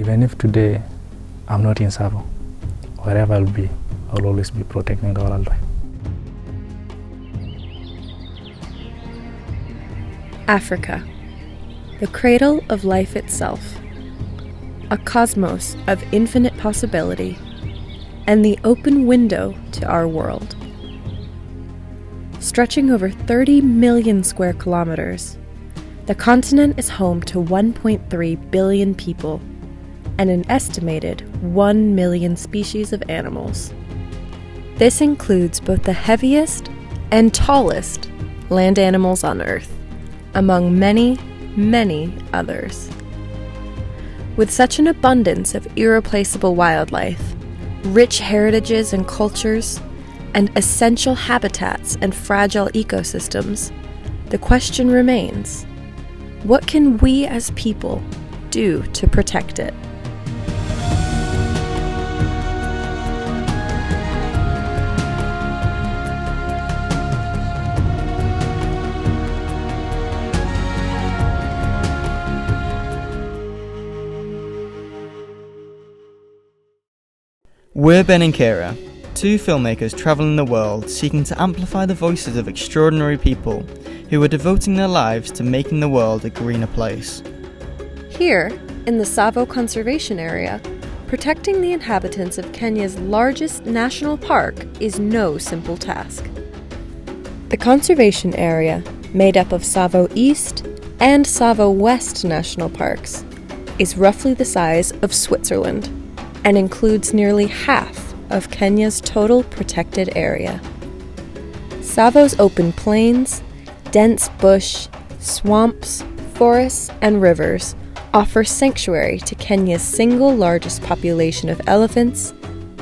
Even if today I'm not in Tsavo, wherever I'll be, I'll always be protecting the wildlife. Africa, the cradle of life itself, a cosmos of infinite possibility, and the open window to our world. Stretching over 30 million square kilometers, the continent is home to 1.3 billion people and an estimated 1 million species of animals. This includes both the heaviest and tallest land animals on Earth, among many, many others. With such an abundance of irreplaceable wildlife, rich heritages and cultures, and essential habitats and fragile ecosystems, the question remains, what can we as people do to protect it? We're Ben and Kira, two filmmakers travelling the world seeking to amplify the voices of extraordinary people who are devoting their lives to making the world a greener place. Here, in the Tsavo Conservation Area, protecting the inhabitants of Kenya's largest national park is no simple task. The conservation area, made up of Tsavo East and Tsavo West national parks, is roughly the size of Switzerland and includes nearly half of Kenya's total protected area. Tsavo's open plains, dense bush, swamps, forests, and rivers offer sanctuary to Kenya's single largest population of elephants,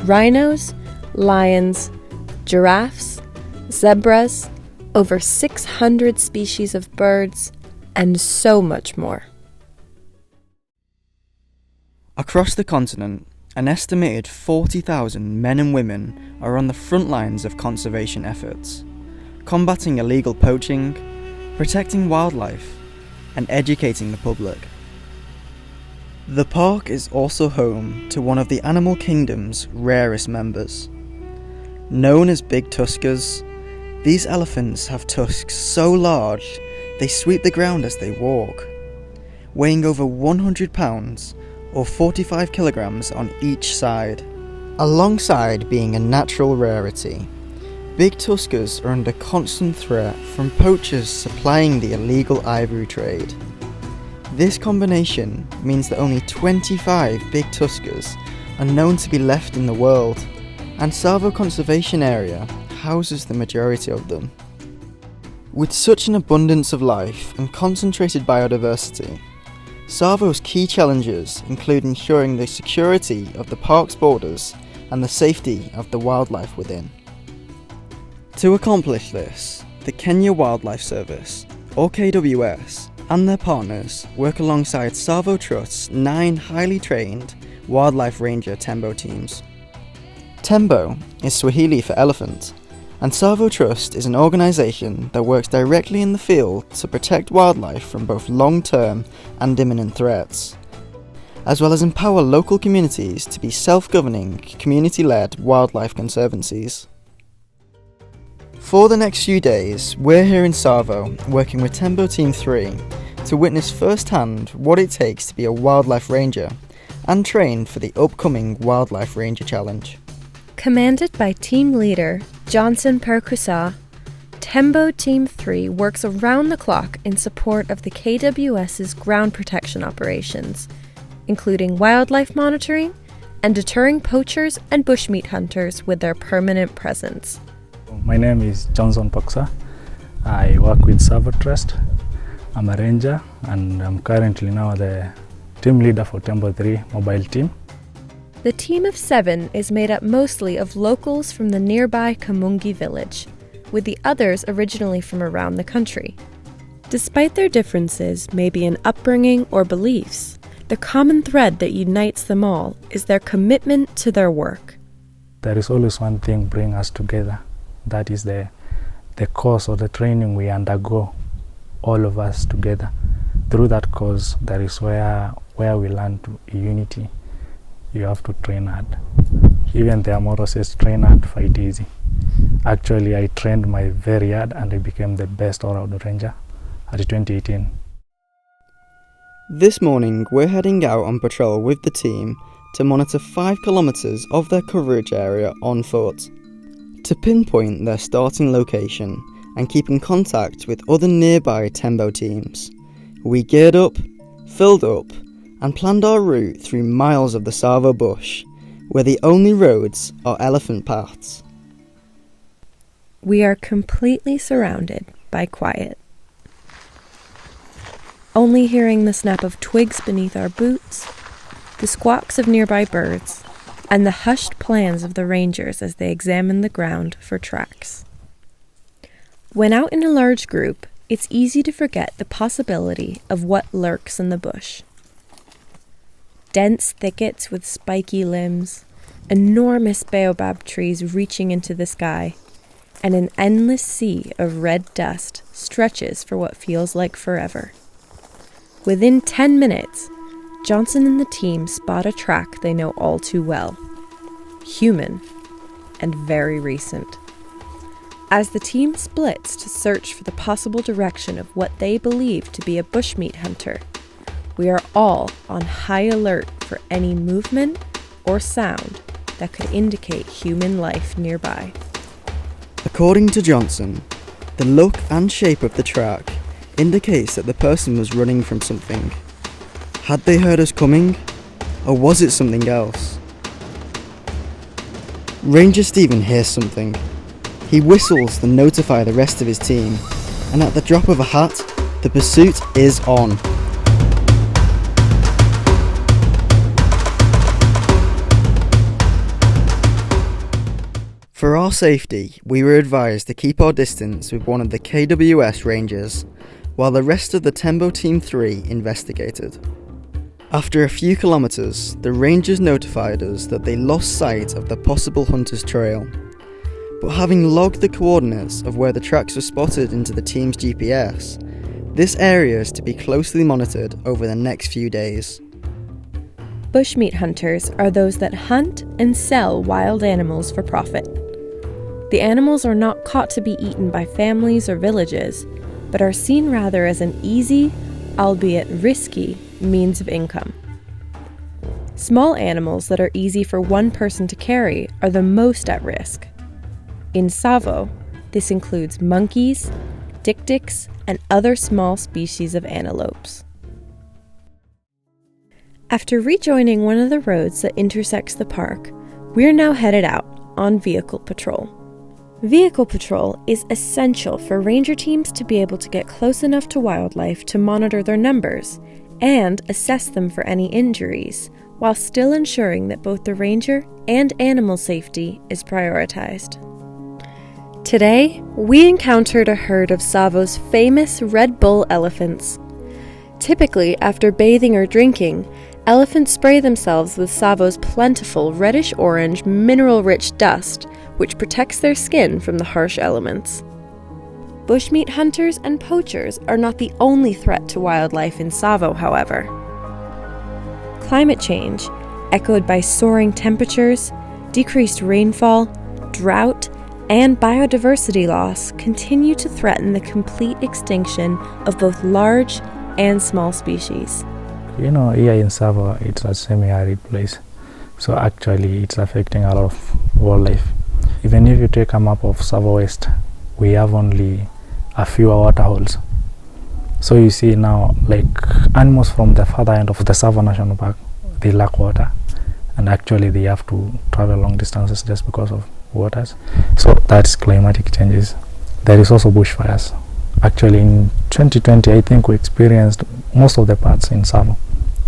rhinos, lions, giraffes, zebras, over 600 species of birds, and so much more. Across the continent, an estimated 40,000 men and women are on the front lines of conservation efforts, combating illegal poaching, protecting wildlife, and educating the public. The park is also home to one of the animal kingdom's rarest members. Known as big tuskers, these elephants have tusks so large they sweep the ground as they walk, weighing over 100 pounds or 45 kilograms on each side. Alongside being a natural rarity, big tuskers are under constant threat from poachers supplying the illegal ivory trade. This combination means that only 25 big tuskers are known to be left in the world, and Tsavo Conservation Area houses the majority of them. With such an abundance of life and concentrated biodiversity, Tsavo's key challenges include ensuring the security of the park's borders and the safety of the wildlife within. To accomplish this, the Kenya Wildlife Service, or KWS, and their partners work alongside Tsavo Trust's 9 highly trained wildlife ranger Tembo teams. Tembo is Swahili for elephant, and Tsavo Trust is an organisation that works directly in the field to protect wildlife from both long-term and imminent threats, as well as empower local communities to be self-governing, community-led wildlife conservancies. For the next few days, we're here in Tsavo working with Tembo Team 3 to witness firsthand what it takes to be a wildlife ranger and train for the upcoming Wildlife Ranger Challenge. Commanded by team leader Johnson Perkusa, Tembo Team 3 works around the clock in support of the KWS's ground protection operations, including wildlife monitoring and deterring poachers and bushmeat hunters with their permanent presence. My name is Johnson Perkusa. I work with Tsavo Trust. I'm a ranger and I'm currently now the team leader for Tembo 3 mobile team. The team of 7 is made up mostly of locals from the nearby Kamungi village, with the others originally from around the country. Despite their differences, maybe in upbringing or beliefs, the common thread that unites them all is their commitment to their work. There is always one thing bringing us together. That is the course or the training we undergo, all of us together. through that course, that is where we learn to unity. You have to train hard. Even their motto says, train hard, fight easy. Actually, I trained my very hard and I became the best all-round ranger at 2018. This morning, we're heading out on patrol with the team to monitor 5 kilometres of their coverage area on foot. To pinpoint their starting location and keep in contact with other nearby Tembo teams, we geared up, filled up, and planned our route through miles of the Tsavo bush, where the only roads are elephant paths. We are completely surrounded by quiet. Only hearing the snap of twigs beneath our boots, the squawks of nearby birds, and the hushed plans of the rangers as they examine the ground for tracks. When out in a large group, it's easy to forget the possibility of what lurks in the bush. Dense thickets with spiky limbs, enormous baobab trees reaching into the sky, and an endless sea of red dust stretches for what feels like forever. Within 10 minutes, Johnson and the team spot a track they know all too well. Human, and very recent. As the team splits to search for the possible direction of what they believe to be a bushmeat hunter, we are all on high alert for any movement or sound that could indicate human life nearby. According to Johnson, the look and shape of the track indicates that the person was running from something. Had they heard us coming, or was it something else? Ranger Stephen hears something. He whistles to notify the rest of his team, and at the drop of a hat, the pursuit is on. For our safety, we were advised to keep our distance with one of the KWS Rangers, while the rest of the Tembo Team 3 investigated. After a few kilometres, the Rangers notified us that they lost sight of the possible hunter's trail. But having logged the coordinates of where the tracks were spotted into the team's GPS, this area is to be closely monitored over the next few days. Bushmeat hunters are those that hunt and sell wild animals for profit. The animals are not caught to be eaten by families or villages, but are seen rather as an easy, albeit risky, means of income. Small animals that are easy for one person to carry are the most at risk. In Tsavo, this includes monkeys, dik-diks, and other small species of antelopes. After rejoining one of the roads that intersects the park, we're now headed out on vehicle patrol. Vehicle patrol is essential for ranger teams to be able to get close enough to wildlife to monitor their numbers and assess them for any injuries, while still ensuring that both the ranger and animal safety is prioritized. Today, we encountered a herd of Tsavo's famous Red Bull elephants. Typically, after bathing or drinking, elephants spray themselves with Tsavo's plentiful reddish-orange, mineral-rich dust, which protects their skin from the harsh elements. Bushmeat hunters and poachers are not the only threat to wildlife in Tsavo, however. Climate change, echoed by soaring temperatures, decreased rainfall, drought, and biodiversity loss, continue to threaten the complete extinction of both large and small species. You know, here in Tsavo, it's a semi-arid place. So actually, it's affecting a lot of wildlife. Even if you take a map of Tsavo West, we have only a few water holes. So you see now, like animals from the further end of the Tsavo National Park, they lack water. And actually, they have to travel long distances just because of waters. So that's climatic changes. There is also bushfires. Actually, in 2020, I think we experienced most of the parts in Tsavo.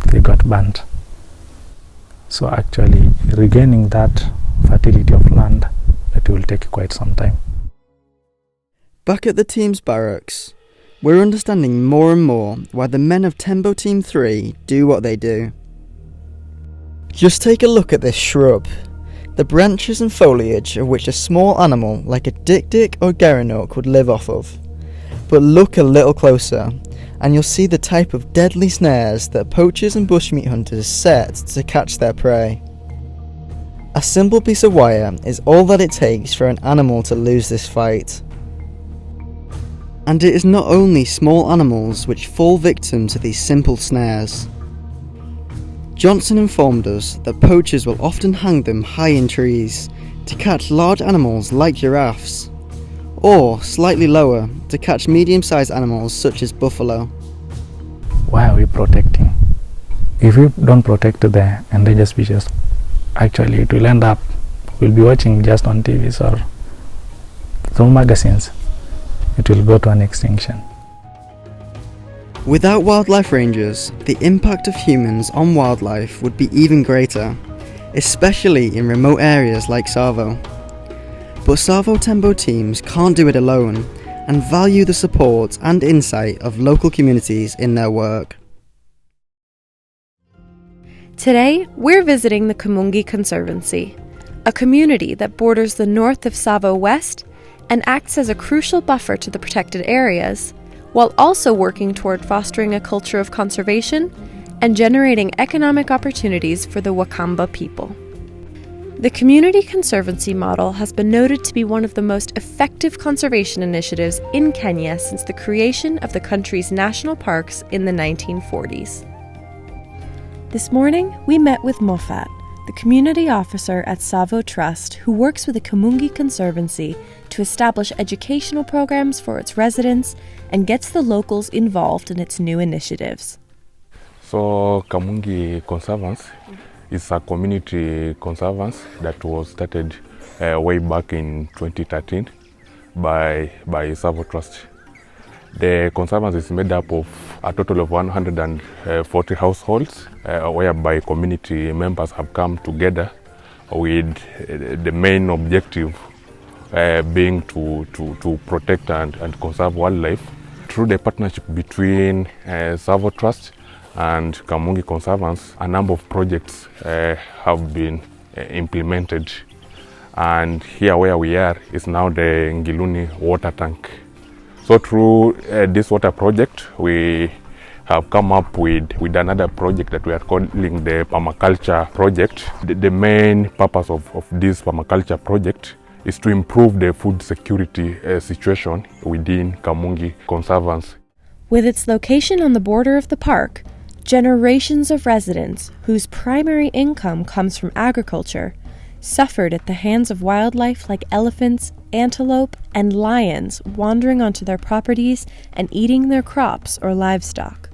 They got burnt. So actually, regaining that fertility of land, it will take quite some time. Back at the team's barracks, we're understanding more and more why the men of Tembo Team 3 do what they do. Just take a look at this shrub, the branches and foliage of which a small animal like a dik-dik or gerenuk would live off of. But look a little closer, and you'll see the type of deadly snares that poachers and bushmeat hunters set to catch their prey. A simple piece of wire is all that it takes for an animal to lose this fight. And it is not only small animals which fall victim to these simple snares. Johnson informed us that poachers will often hang them high in trees to catch large animals like giraffes, or slightly lower to catch medium-sized animals such as buffalo. Why are we protecting? If we don't protect the endangered species, actually it will end up, we'll be watching just on TVs or through magazines. It will go to an extinction. Without wildlife rangers, the impact of humans on wildlife would be even greater, especially in remote areas like Tsavo. But Tsavo Tembo teams can't do it alone and value the support and insight of local communities in their work. Today, we're visiting the Kamungi Conservancy, a community that borders the north of Tsavo West and acts as a crucial buffer to the protected areas, while also working toward fostering a culture of conservation and generating economic opportunities for the Wakamba people. The Community Conservancy model has been noted to be one of the most effective conservation initiatives in Kenya since the creation of the country's national parks in the 1940s. This morning, we met with Mofat, the community officer at Tsavo Trust, who works with the Kamungi Conservancy to establish educational programs for its residents and gets the locals involved in its new initiatives. So Kamungi Conservancy is a community conservancy that was started way back in 2013 by Tsavo Trust. The conservancy is made up of a total of 140 households, whereby community members have come together with the main objective being to protect and conserve wildlife. Through the partnership between Tsavo Trust and Kamungi Conservancy, a number of projects have been implemented. And here where we are is now the Ngiluni water tank. So through this water project, we have come up with another project that we are calling the permaculture project. The main purpose of this permaculture project is to improve the food security situation within Kamungi Conservancy. With its location on the border of the park, generations of residents whose primary income comes from agriculture suffered at the hands of wildlife like elephants, antelope, and lions wandering onto their properties and eating their crops or livestock.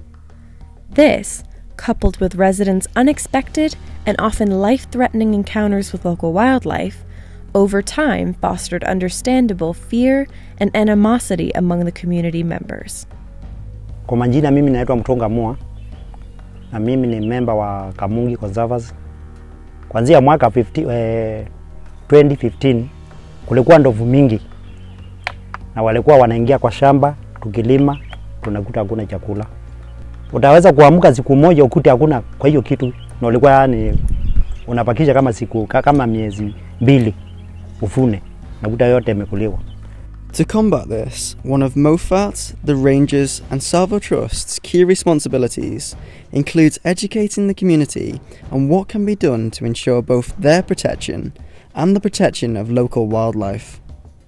This, coupled with residents' unexpected and often life-threatening encounters with local wildlife, over time fostered understandable fear and animosity among the community members. Kwa majina mimi naitwa Mtonga Mua na mimi ni member wa Kamungi Conservancy. Kuanzia mwaka 2015 kulikuwa ndovu mingi na walikuwa wanaingia kwa shamba, tukilima tunakuta hakuna chakula. Utaweza kuamka siku moja ukute hakuna kwa hiyo kitu, na walikuwa yani unapakisha kama siku kama miezi 2 ufune nakuta yote imekuliwa. To combat this, one of Mofat, the Rangers and Tsavo Trust's key responsibilities includes educating the community on what can be done to ensure both their protection and the protection of local wildlife.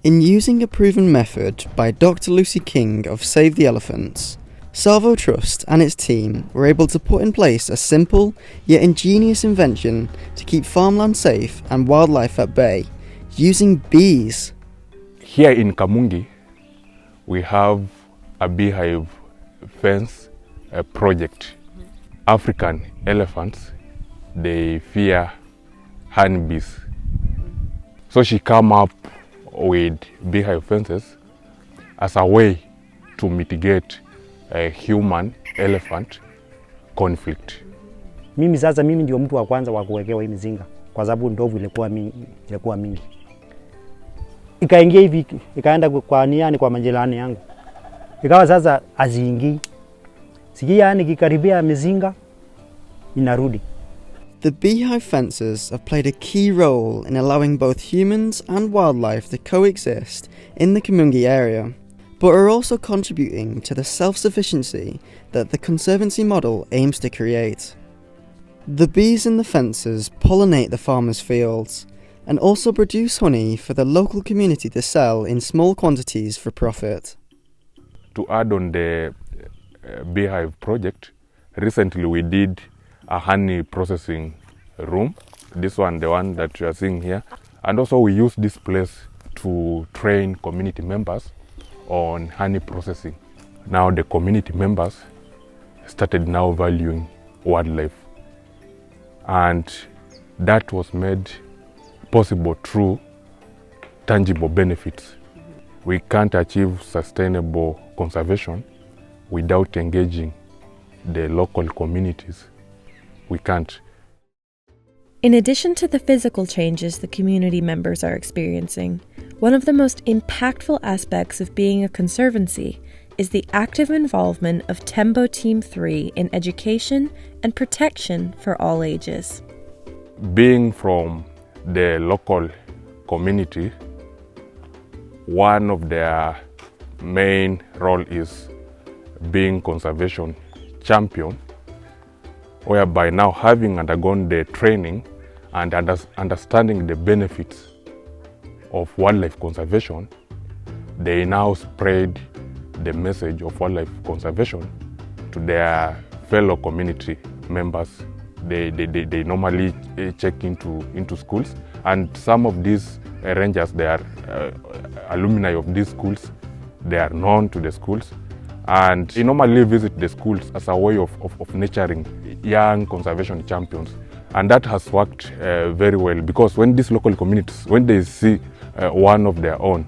In using a proven method by Dr. Lucy King of Save the Elephants, Tsavo Trust and its team were able to put in place a simple yet ingenious invention to keep farmland safe and wildlife at bay, using bees. Here in Kamungi, we have a beehive fence project. African elephants, they fear honeybees. So she came up with beehive fences as a way to mitigate a human-elephant conflict. Mimi ndio mtu wa kwanza wa kuwekewa hii mizinga kwa sababu ndovu ilikuwa mingi. Ikaingia hivi, ikaenda kwa niani kwa majirani yangu. Ikawa sasa aziingii. Sikia yani kikaribia mizinga inarudi. The beehive fences have played a key role in allowing both humans and wildlife to coexist in the Kamungi area. but are also contributing to the self-sufficiency that the conservancy model aims to create. The bees in the fences pollinate the farmers' fields and also produce honey for the local community to sell in small quantities for profit. To add on the beehive project, recently we did a honey processing room, this one, the one that you are seeing here, and also we use this place to train community members on honey processing. Now the community members started now valuing wildlife, and that was made possible through tangible benefits. We can't achieve sustainable conservation without engaging the local communities. We can't. In addition to the physical changes the community members are experiencing, one of the most impactful aspects of being a conservancy is the active involvement of Tembo Team 3 in education and protection for all ages. Being from the local community, one of their main role is being conservation champion, whereby now having undergone the training and understanding the benefits of wildlife conservation, they now spread the message of wildlife conservation to their fellow community members. They normally check into schools, and some of these rangers, they are alumni of these schools. They are known to the schools, and they normally visit the schools as a way of nurturing young conservation champions. And that has worked very well, because when these local communities, when they see one of their own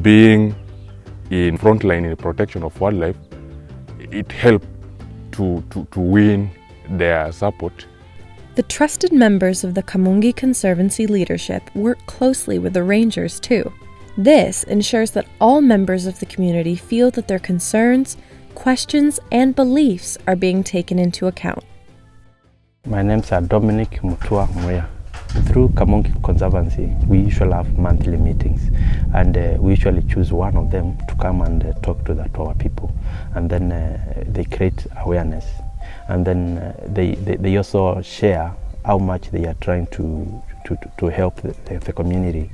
being in frontline in the protection of wildlife, it helps to win their support. The trusted members of the Kamungi Conservancy leadership work closely with the rangers too. This ensures that all members of the community feel that their concerns, questions, and beliefs are being taken into account. My name's Dominic Mutua Moya. Through Kamungi Conservancy, we usually have monthly meetings, and we usually choose one of them to come and talk to our people, and then they create awareness, and then they also share how much they are trying to help the community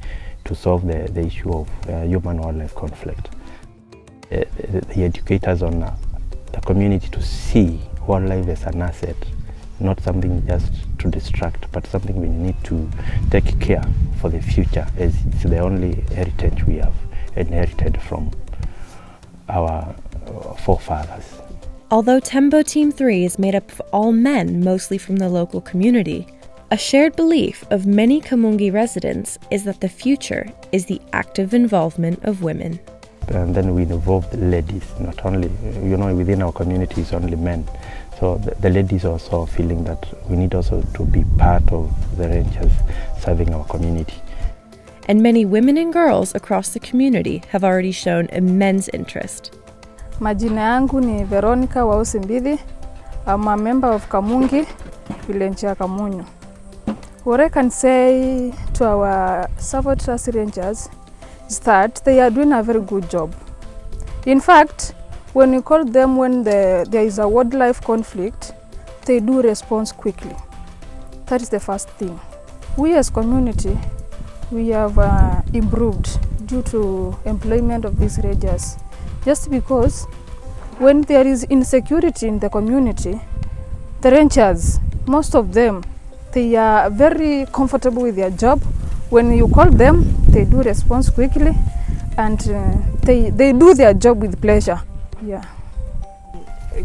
to solve the issue of human-wildlife conflict. They educate us on the community to see wildlife as an asset, not something just to distract, but something we need to take care for the future, as it's the only heritage we have inherited from our forefathers. Although Tembo Team 3 is made up of all men, mostly from the local community, a shared belief of many Kamungi residents is that the future is the active involvement of women. And then we involve the ladies, not only, within our community it's only men. So the ladies are also feeling that we need also to be part of the rangers serving our community. And many women and girls across the community have already shown immense interest. Majina yangu ni Veronica Wausimbidi. I'm a member of Kamungi, village ya Kamunyo. What I can say to our Tsavo Trust rangers is that they are doing a very good job. In fact, when you call them when there is a wildlife conflict, they do respond quickly. That is the first thing. We as community, we have improved due to employment of these rangers. Just because when there is insecurity in the community, the rangers, most of them, they are very comfortable with their job. When you call them, they do respond quickly, and they do their job with pleasure. Yeah.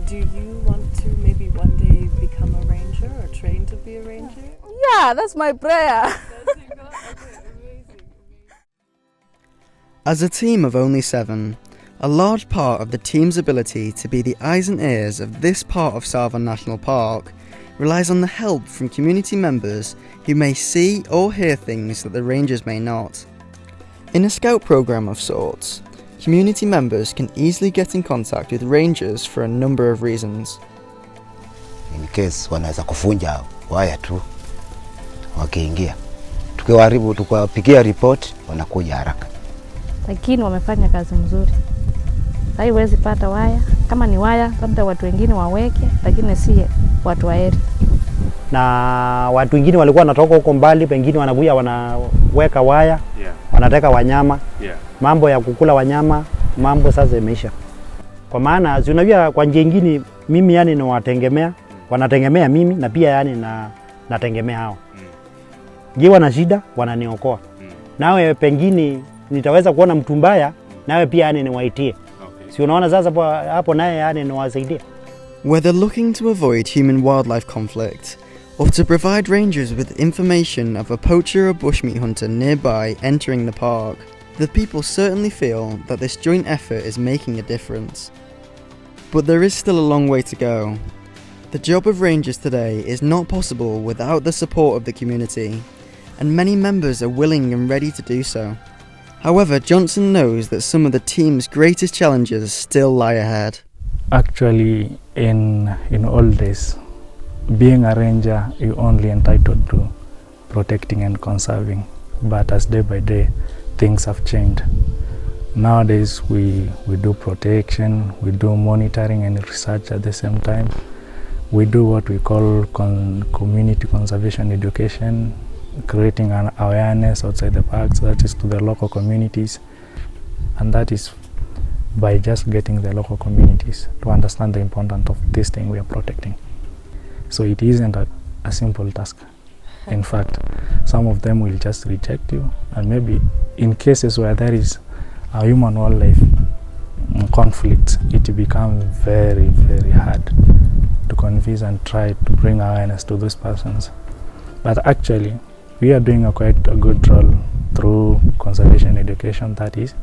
Do you want to maybe one day become a ranger or train to be a ranger? Yeah, that's my prayer. As a team of only 7, a large part of the team's ability to be the eyes and ears of this part of Tsavo National Park relies on the help from community members who may see or hear things that the rangers may not. In a scout program of sorts, community members can easily get in contact with rangers for a number of reasons. In case wanaweza kufunja waya tu wakiingia, tukiwaharibu tukawapigia report wanakuja haraka. Lakini wamefanya kazi nzuri. haiwezi pata waya. Kama ni waya, labda watu wengine waweke, lakini si watu wa area. Na watu wengine walikuwa wanatoka huko mbali, pengine wanakuja wanaweka waya, wanateka wanyama. Mambo ya kukula wanyama, mambo sasa imeisha. Kwa maana si unajua kwa njia nyingine mimi yani nawategemea, wanategemea mimi na pia yani nategemea hao. Ngiwa na shida wananiokoa. Nawe pengine nitaweza kuona mtu mbaya, nawe pia yani niwaitie. Si unaona sasa hapo naye yani niwasaidia. Whether looking to avoid human-wildlife conflict or to provide rangers with information of a poacher or bushmeat hunter nearby entering the park, the people certainly feel that this joint effort is making a difference. But there is still a long way to go. The job of rangers today is not possible without the support of the community, and many members are willing and ready to do so. However, Johnson knows that some of the team's greatest challenges still lie ahead. Actually, in old days, being a ranger, you're only entitled to protecting and conserving. But as day by day, things have changed. Nowadays, we do protection, we do monitoring and research at the same time. We do what we call community conservation education, creating an awareness outside the parks, that is to the local communities. And that is by just getting the local communities to understand the importance of this thing we are protecting. So it isn't a simple task. In fact, some of them will just reject you, and maybe in cases where there is a human-wildlife conflict, it becomes very, very hard to convince and try to bring awareness to those persons. But actually, we are doing quite a good role through conservation education, that is,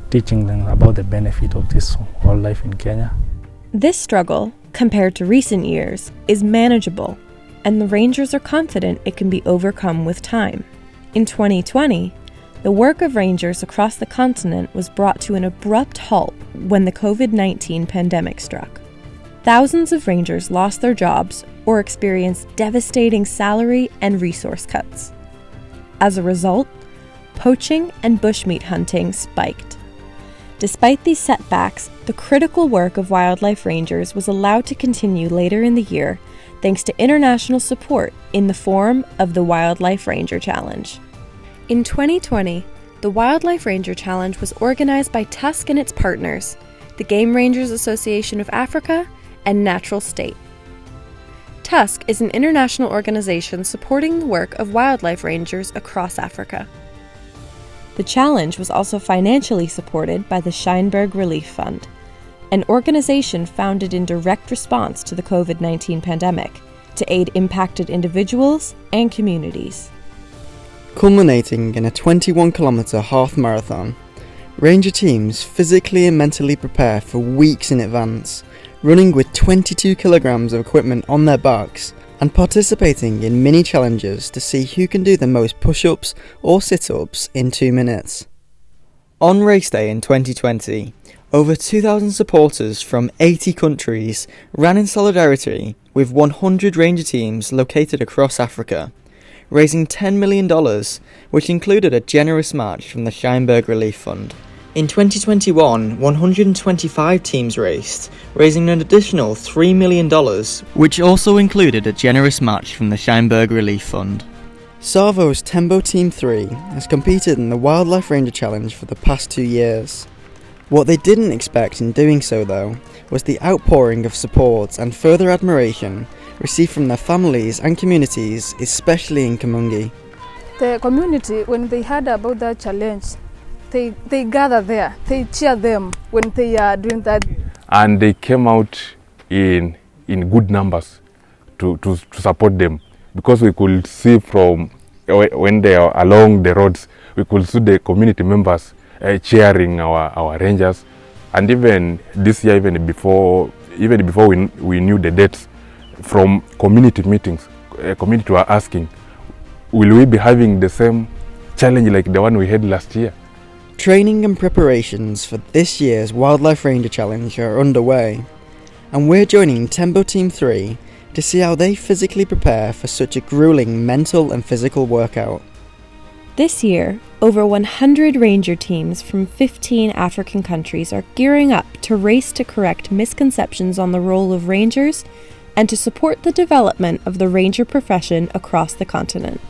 teaching them about the benefit of this wildlife in Kenya. This struggle, compared to recent years, is manageable, and the rangers are confident it can be overcome with time. In 2020, the work of rangers across the continent was brought to an abrupt halt when the COVID-19 pandemic struck. Thousands of rangers lost their jobs or experienced devastating salary and resource cuts. As a result, poaching and bushmeat hunting spiked. Despite these setbacks, the critical work of wildlife rangers was allowed to continue later in the year thanks to international support in the form of the Wildlife Ranger Challenge. In 2020, the Wildlife Ranger Challenge was organized by Tusk and its partners, the Game Rangers Association of Africa and Natural State. Tusk is an international organization supporting the work of wildlife rangers across Africa. The challenge was also financially supported by the Scheinberg Relief Fund, an organization founded in direct response to the COVID-19 pandemic to aid impacted individuals and communities. Culminating in a 21-kilometre half marathon, ranger teams physically and mentally prepare for weeks in advance, running with 22 kilograms of equipment on their backs and participating in mini challenges to see who can do the most push-ups or sit-ups in 2 minutes. On race day in 2020, over 2,000 supporters from 80 countries ran in solidarity with 100 ranger teams located across Africa, raising $10 million, which included a generous match from the Scheinberg Relief Fund. In 2021, 125 teams raced, raising an additional $3 million, which also included a generous match from the Scheinberg Relief Fund. Tsavo's Tembo Team 3 has competed in the Wildlife Ranger Challenge for the past 2 years. What they didn't expect in doing so, though, was the outpouring of support and further admiration received from their families and communities, especially in Kamungi. The community, when they heard about that challenge, they gather there, they cheer them when they are doing that. And they came out in good numbers to support them, because we could see from when they are along the roads, we could see the community members cheering our rangers. And even this year, even before we knew the dates, from community meetings, community were asking, will we be having the same challenge like the one we had last year? Training and preparations for this year's Wildlife Ranger Challenge are underway, and we're joining Tembo Team 3 to see how they physically prepare for such a grueling mental and physical workout. This year, over 100 ranger teams from 15 African countries are gearing up to race to correct misconceptions on the role of rangers and to support the development of the ranger profession across the continent.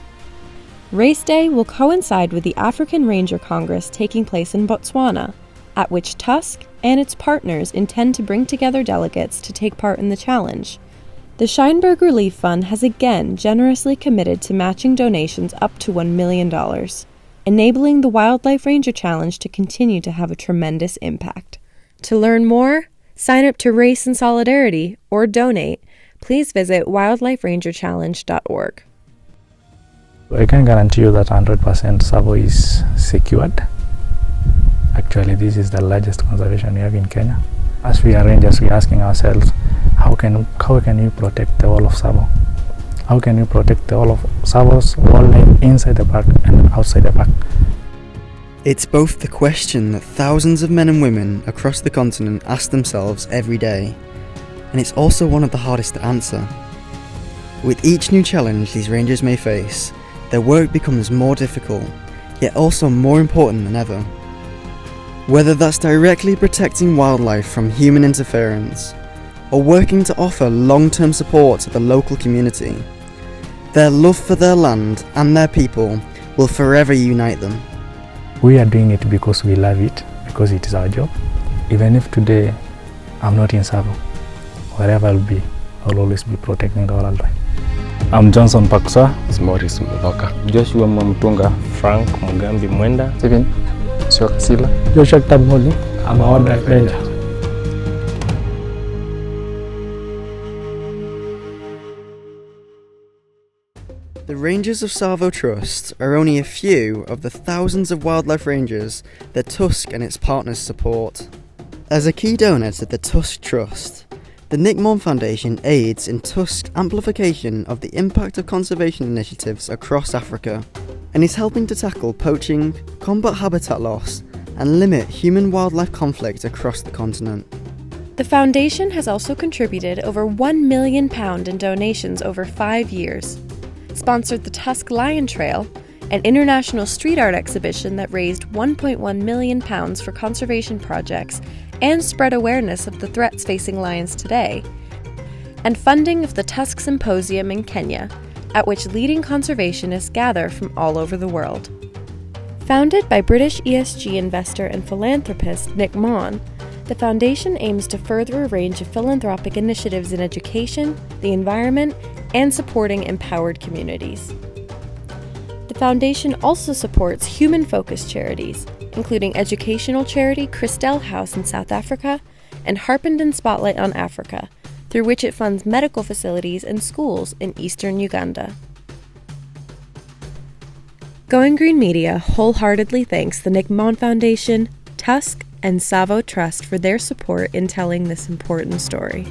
Race Day will coincide with the African Ranger Congress taking place in Botswana, at which Tusk and its partners intend to bring together delegates to take part in the challenge. The Scheinberg Relief Fund has again generously committed to matching donations up to $1 million, enabling the Wildlife Ranger Challenge to continue to have a tremendous impact. To learn more, sign up to Race in Solidarity, or donate, please visit wildliferangerchallenge.org. I can guarantee you that 100% Tsavo is secured. Actually, this is the largest conservation we have in Kenya. As we are rangers, we are asking ourselves, how can you protect the whole of Tsavo? How can you protect the whole of Tsavo's wildlife inside the park and outside the park? It's both the question that thousands of men and women across the continent ask themselves every day, and it's also one of the hardest to answer. With each new challenge these rangers may face, their work becomes more difficult, yet also more important than ever. Whether that's directly protecting wildlife from human interference, or working to offer long-term support to the local community, their love for their land and their people will forever unite them. We are doing it because we love it, because it is our job. Even if today I'm not in Tsavo, wherever I'll be, I'll always be protecting the wildlife. I'm Johnson Paksa. It's Morris Muloka. Joshua Mamtunga, Frank Mugambi Mwenda, Steven Siokasila. Joshua Tabmoli. I'm a wildlife ranger. The Rangers of Tsavo Trust are only a few of the thousands of wildlife rangers that Tusk and its partners support. As a key donor to the Tusk Trust, the Nick Maughan Foundation aids in Tusk's amplification of the impact of conservation initiatives across Africa, and is helping to tackle poaching, combat habitat loss, and limit human-wildlife conflict across the continent. The foundation has also contributed over £1 million in donations over 5 years, sponsored the Tusk Lion Trail, an international street art exhibition that raised £1.1 million for conservation projects and spread awareness of the threats facing lions today, and funding of the Tusk Symposium in Kenya, at which leading conservationists gather from all over the world. Founded by British ESG investor and philanthropist Nick Maughan, the foundation aims to further a range of philanthropic initiatives in education, the environment, and supporting empowered communities. The foundation also supports human-focused charities, including educational charity Christelle House in South Africa and Harpenden Spotlight on Africa, through which it funds medical facilities and schools in eastern Uganda. Going Green Media wholeheartedly thanks the Nick Maughan Foundation, Tusk and Tsavo Trust for their support in telling this important story.